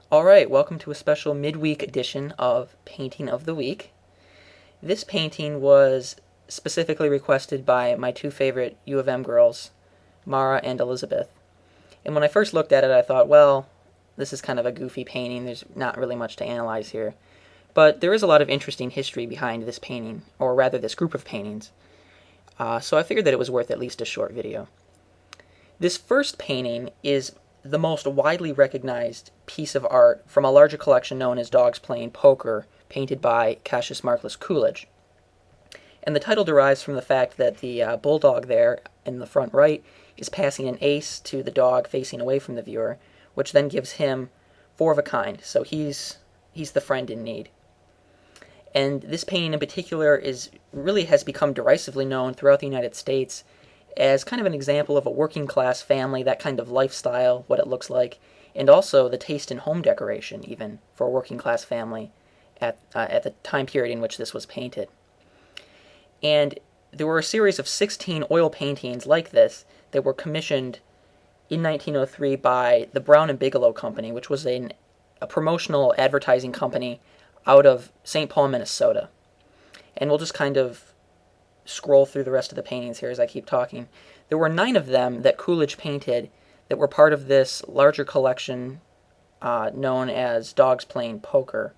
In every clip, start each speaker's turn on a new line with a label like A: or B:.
A: Alright, welcome to a special midweek edition of Painting of the Week. This painting was specifically requested by my two favorite U of M girls, Mara and Elizabeth. And when I first looked at it, I thought, well, this is kind of a goofy painting. There's not really much to analyze here. But there is a lot of interesting history behind this painting, or rather this group of paintings. So I figured that it was worth at least a short video. This first painting is the most widely recognized piece of art from a larger collection known as Dogs Playing Poker, painted by Cassius Marcellus Coolidge. And the title derives from the fact that the bulldog there in the front right is passing an ace to the dog facing away from the viewer, which then gives him four of a kind, so he's the friend in need. And this painting in particular really has become derisively known throughout the United States as kind of an example of a working class family, that kind of lifestyle, what it looks like, and also the taste in home decoration, even, for a working class family at the time period in which this was painted. And there were a series of 16 oil paintings like this that were commissioned in 1903 by the Brown and Bigelow Company, which was a promotional advertising company out of St. Paul, Minnesota. And we'll just kind of scroll through the rest of the paintings here as I keep talking. There were 9 of them that Coolidge painted that were part of this larger collection known as Dogs Playing Poker.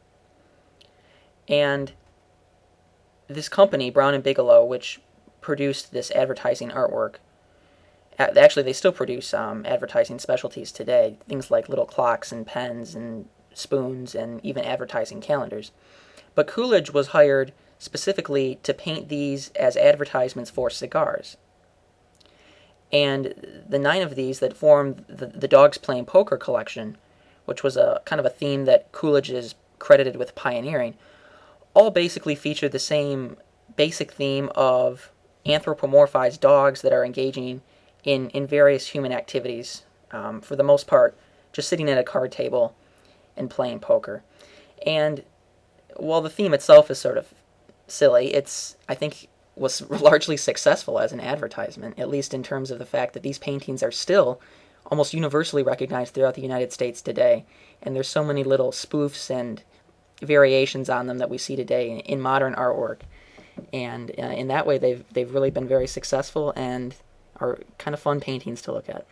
A: And this company, Brown and Bigelow, which produced this advertising artwork, actually they still produce advertising specialties today, things like little clocks and pens and spoons and even advertising calendars. But Coolidge was hired specifically to paint these as advertisements for cigars. And the 9 of these that formed the Dogs Playing Poker collection, which was a kind of a theme that Coolidge is credited with pioneering, all basically feature the same basic theme of anthropomorphized dogs that are engaging in various human activities, for the most part just sitting at a card table and playing poker. And while the theme itself is sort of silly, I think was largely successful as an advertisement, at least in terms of the fact that these paintings are still almost universally recognized throughout the United States today, and there's so many little spoofs and variations on them that we see today in modern artwork. And in that way, they've really been very successful and are kind of fun paintings to look at.